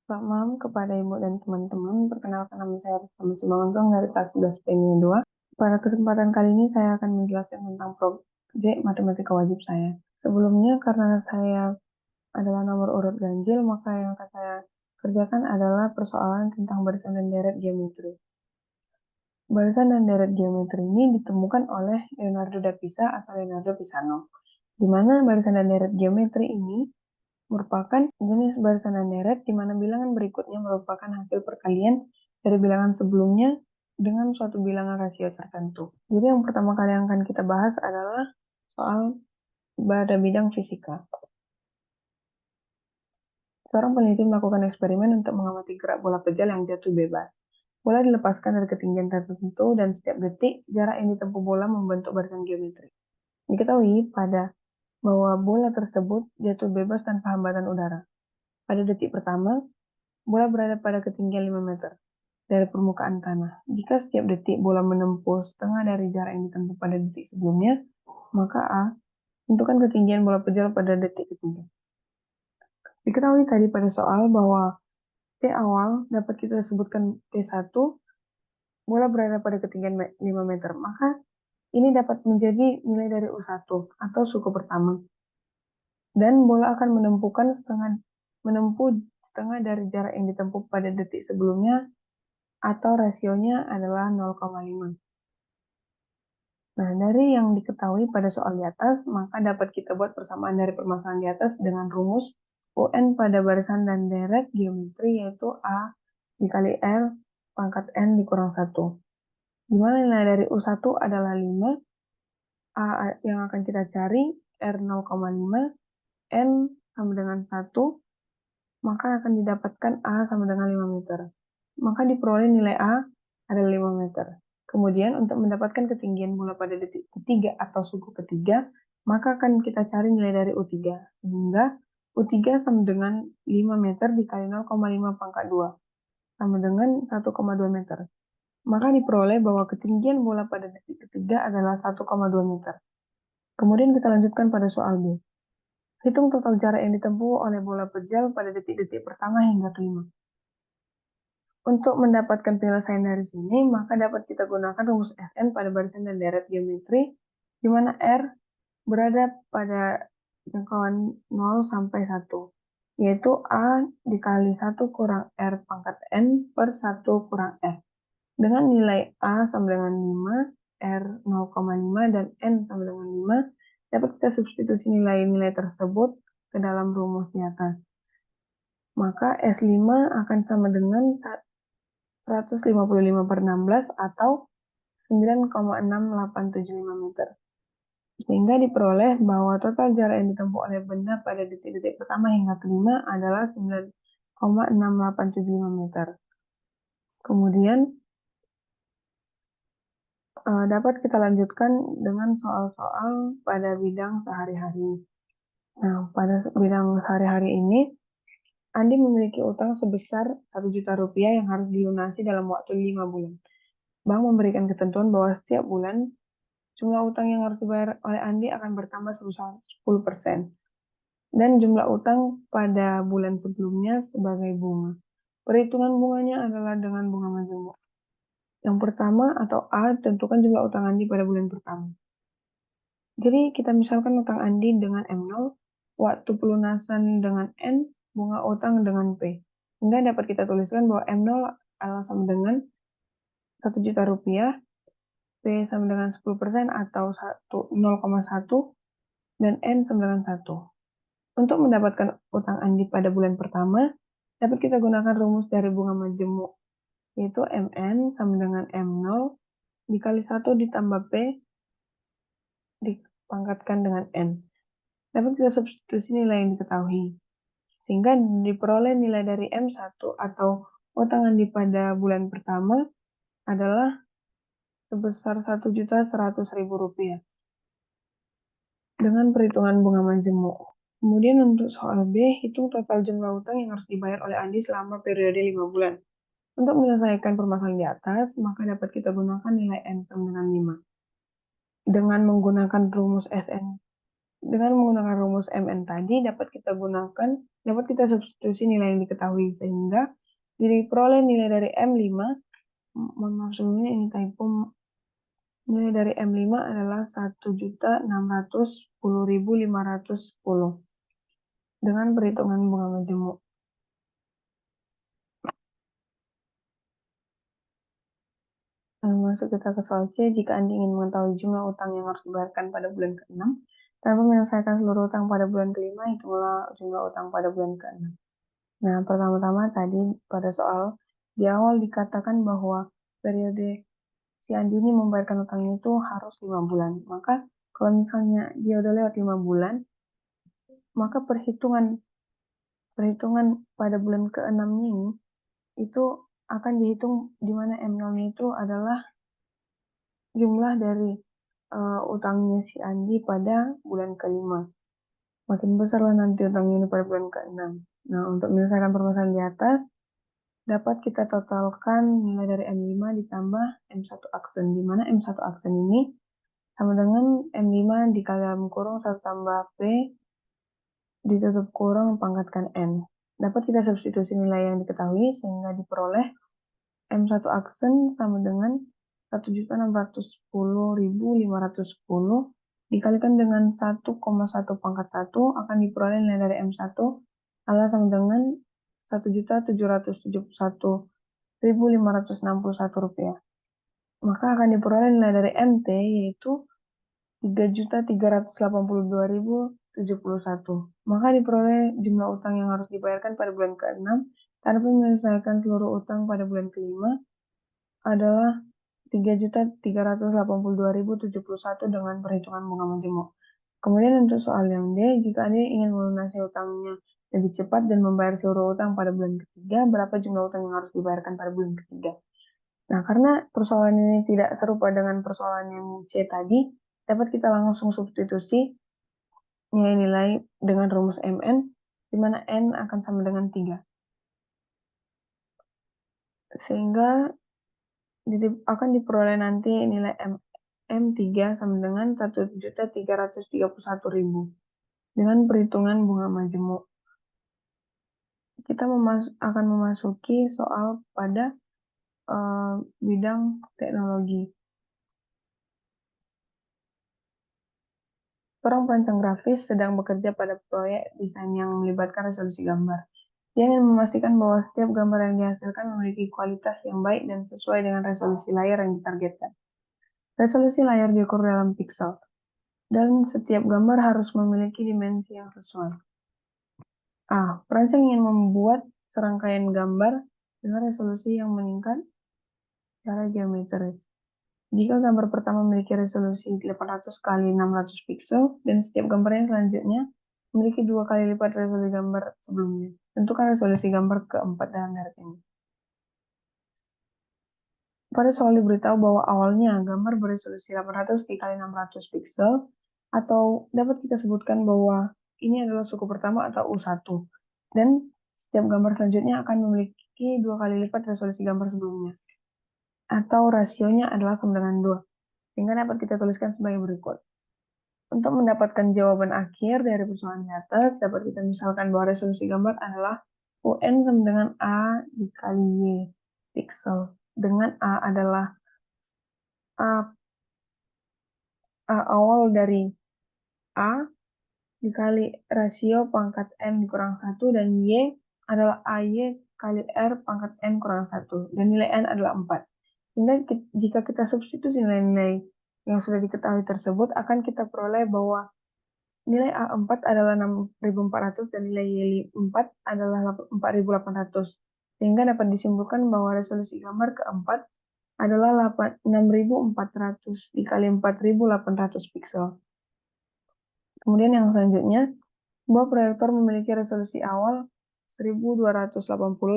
Selamat malam kepada Ibu dan teman-teman. Perkenalkan nama saya Rizka Simanguntung dari kelas 11 PMI 2. Pada kesempatan kali ini saya akan menjelaskan tentang proyek matematika wajib saya. Sebelumnya, karena saya adalah nomor urut ganjil, maka yang akan saya kerjakan adalah persoalan tentang barisan dan deret geometri. Barisan dan deret geometri ini ditemukan oleh Leonardo da Pisa atau Leonardo Pisano, di mana barisan dan deret geometri ini merupakan jenis barisan dan deret di mana bilangan berikutnya merupakan hasil perkalian dari bilangan sebelumnya dengan suatu bilangan rasio tertentu. Jadi yang pertama kali yang akan kita bahas adalah soal pada bidang fisika. Seorang peneliti melakukan eksperimen untuk mengamati gerak bola pejal yang jatuh bebas. Bola dilepaskan dari ketinggian tertentu dan setiap detik jarak yang ditempuh bola membentuk barisan geometri. Diketahui bahwa bola tersebut jatuh bebas tanpa hambatan udara. Pada detik pertama, bola berada pada ketinggian 5 meter dari permukaan tanah. Jika setiap detik bola menempuh setengah dari jarak yang ditempuh pada detik sebelumnya, maka A, tentukan ketinggian bola pejal pada detik ketiga. Diketahui tadi pada soal bahwa T awal dapat kita sebutkan T1, bola berada pada ketinggian 5 meter. Maka ini dapat menjadi nilai dari U1 atau suku pertama. Dan bola akan menempuh setengah dari jarak yang ditempuh pada detik sebelumnya atau rasionya adalah 0,5. Nah, dari yang diketahui pada soal di atas, maka dapat kita buat persamaan dari permasalahan di atas dengan rumus UN pada barisan dan deret geometri yaitu A dikali R pangkat N dikurang 1. Di mana nilai dari U1 adalah 5, A yang akan kita cari R 0,5, N sama dengan 1, maka akan didapatkan A sama dengan 5 meter. Maka diperoleh nilai A adalah 5 meter. Kemudian untuk mendapatkan ketinggian bola pada detik ketiga atau suku ketiga, maka akan kita cari nilai dari U3. Sehingga U3 sama dengan 5 meter dikali 0,5 pangkat 2, sama dengan 1,2 meter. Maka diperoleh bahwa ketinggian bola pada detik ketiga adalah 1,2 meter. Kemudian kita lanjutkan pada soal B. Hitung total jarak yang ditempuh oleh bola pejal pada detik-detik pertama hingga kelima. Untuk mendapatkan penyelesaian dari sini, maka dapat kita gunakan rumus Sn pada barisan dan deret geometri, di mana R berada pada jangkauan 0 sampai 1, yaitu A dikali 1 kurang R pangkat N per 1 kurang R. Dengan nilai A sama dengan 5, R 0,5, dan N sama dengan 5, dapat kita substitusi nilai-nilai tersebut ke dalam rumus di atas. Maka S5 akan sama dengan 155 per 16 atau 9,6875 meter. Sehingga diperoleh bahwa total jarak yang ditempuh oleh benda pada detik-detik pertama hingga kelima adalah 9,6875 meter. Kemudian dapat kita lanjutkan dengan soal-soal pada bidang sehari-hari. Nah, pada bidang sehari-hari ini, Andi memiliki utang sebesar 1 juta rupiah yang harus dilunasi dalam waktu 5 bulan. Bank memberikan ketentuan bahwa setiap bulan jumlah utang yang harus dibayar oleh Andi akan bertambah sebesar 10%. Dan jumlah utang pada bulan sebelumnya sebagai bunga. Perhitungan bunganya adalah dengan bunga majemuk. Yang pertama atau A, tentukan jumlah utang Andi pada bulan pertama. Jadi kita misalkan utang Andi dengan M0, waktu pelunasan dengan N, bunga utang dengan P. Sehingga dapat kita tuliskan bahwa M0 adalah sama dengan 1 juta rupiah, P sama dengan 10% atau 0,1, dan N sama dengan 1. Untuk mendapatkan utang Andi pada bulan pertama, dapat kita gunakan rumus dari bunga majemuk, yaitu Mn sama dengan M0 dikali 1 ditambah P dipangkatkan dengan N. Dapat kita substitusi nilai yang diketahui. Sehingga diperoleh nilai dari M1 atau utang Andi pada bulan pertama adalah sebesar 1.100.000 rupiah dengan perhitungan bunga majemuk. Kemudian untuk soal B, hitung total jumlah utang yang harus dibayar oleh Andi selama periode 5 bulan. Untuk menyelesaikan permasalahan di atas, maka dapat kita gunakan nilai N sama dengan 5. Dengan menggunakan rumus Sn Dengan menggunakan rumus MN tadi dapat kita substitusi nilai yang diketahui sehingga diperoleh nilai dari M5. Mohon maaf sebelumnya ini typo. Nilai dari M5 adalah 1.610.510 dengan perhitungan bunga majemuk. Masuk kita ke soal C. Jika Anda ingin mengetahui jumlah utang yang harus dibayarkan pada bulan ke-6 tanpa menyelesaikan seluruh utang pada bulan ke-5, hitunglah jumlah utang pada bulan ke-6. Nah, pertama-tama tadi pada soal di awal dikatakan bahwa periode si Andi ini membayarkan utangnya itu harus 5 bulan. Maka kalau misalnya dia udah lewat 5 bulan, maka perhitungan pada bulan ke-6-nya ini itu akan dihitung di mana M0-nya itu adalah jumlah dari utangnya si Andi pada bulan ke-5. Makin besarlah nanti utangnya ini pada bulan ke-6. Nah, untuk menyelesaikan permasalahan di atas, dapat kita totalkan nilai dari M5 ditambah M1 aksen, di mana M1 aksen ini sama dengan M5 dikali dalam kurung 1 tambah P ditutup kurung pangkatkan N. Dapat kita substitusi nilai yang diketahui sehingga diperoleh M1 aksen sama dengan 1.610.510 dikalikan dengan 1,1 pangkat 1 akan diperoleh nilai dari M1 adalah sama dengan 1.771.561 rupiah. Maka akan diperoleh nilai dari MT yaitu 3.382.071. Maka diperoleh jumlah utang yang harus dibayarkan pada bulan ke-6 tanpa menyelesaikan seluruh utang pada bulan ke-5 adalah 3.382.071 dengan perhitungan bunga majemuk. Kemudian untuk soal yang D, jika Anda ingin melunasi utangnya lebih cepat dan membayar seluruh utang pada bulan ketiga, berapa jumlah utang yang harus dibayarkan pada bulan ketiga? Nah, karena persoalan ini tidak serupa dengan persoalan yang C tadi, dapat kita langsung substitusi nilai-nilai dengan rumus MN, di mana N akan sama dengan 3. Sehingga akan diperoleh nanti nilai M3 sama dengan 1.331.000 dengan perhitungan bunga majemuk. Kita akan memasuki soal pada bidang teknologi. Seorang perancang grafis sedang bekerja pada proyek desain yang melibatkan resolusi gambar. Dia ingin memastikan bahwa setiap gambar yang dihasilkan memiliki kualitas yang baik dan sesuai dengan resolusi layar yang ditargetkan. Resolusi layar diukur dalam piksel, dan setiap gambar harus memiliki dimensi yang sesuai. Perancang ingin membuat serangkaian gambar dengan resolusi yang meningkat secara geometris. Jika gambar pertama memiliki resolusi 800 x 600 piksel dan setiap gambar yang selanjutnya memiliki 2 kali lipat resolusi gambar sebelumnya, tentukan resolusi gambar keempat dalam deret ini. Pada soal diberitahu bahwa awalnya gambar beresolusi 800 x 600 piksel, atau dapat kita sebutkan bahwa ini adalah suku pertama atau U1, dan setiap gambar selanjutnya akan memiliki 2 kali lipat resolusi gambar sebelumnya, atau rasionya adalah sama dengan 2, sehingga dapat kita tuliskan sebagai berikut. Untuk mendapatkan jawaban akhir dari persoalan di atas, dapat kita misalkan bahwa resolusi gambar adalah UN sama dengan A dikali Y piksel, dengan A adalah A awal dari A dikali rasio pangkat N dikurang 1, dan Y adalah AY kali R pangkat N kurang 1, dan nilai N adalah 4. Sehingga jika kita substitusi nilai-nilai yang sudah diketahui tersebut, akan kita peroleh bahwa nilai A4 adalah 6.400 dan nilai Y4 adalah 4.800. Sehingga dapat disimpulkan bahwa resolusi gambar keempat adalah 6.400 dikali 4.800 piksel. Kemudian yang selanjutnya, sebuah proyektor memiliki resolusi awal 1280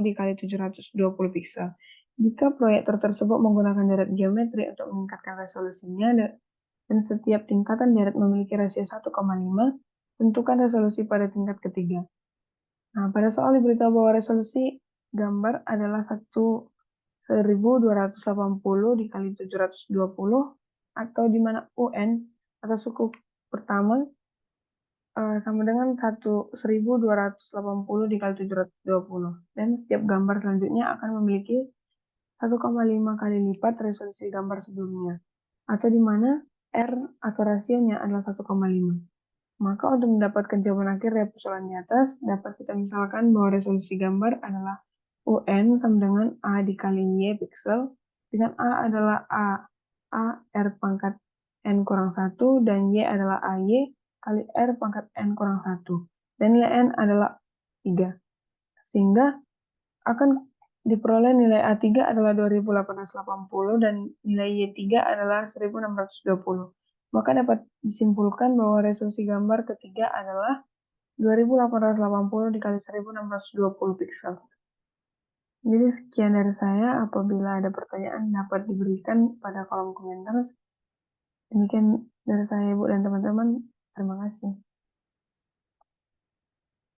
dikali 720 piksel. Jika proyektor tersebut menggunakan deret geometri untuk meningkatkan resolusinya dan setiap tingkatan deret memiliki rasio 1,5, tentukan resolusi pada tingkat ketiga. Nah, pada soal diberitahu bahwa resolusi gambar adalah 1280 dikali 720, atau di mana UN atau suku pertama sama dengan 1280 dikali 720. Dan setiap gambar selanjutnya akan memiliki 1,5 kali lipat resolusi gambar sebelumnya, atau di mana R atau rasionya adalah 1,5. Maka untuk mendapatkan jawaban akhir dari persoalan di atas, dapat kita misalkan bahwa resolusi gambar adalah UN sama dengan A dikali Y piksel, dengan A adalah A R pangkat N kurang 1, dan Y adalah AY kali R pangkat N kurang 1. Dan nilai N adalah 3. Sehingga akan diperoleh nilai A3 adalah 2880 dan nilai Y3 adalah 1620. Maka dapat disimpulkan bahwa resolusi gambar ketiga adalah 2880 dikali 1620 piksel. Jadi sekian dari saya. Apabila ada pertanyaan dapat diberikan pada kolom komentar. Demikian dari saya, Ibu dan teman-teman. Terima kasih.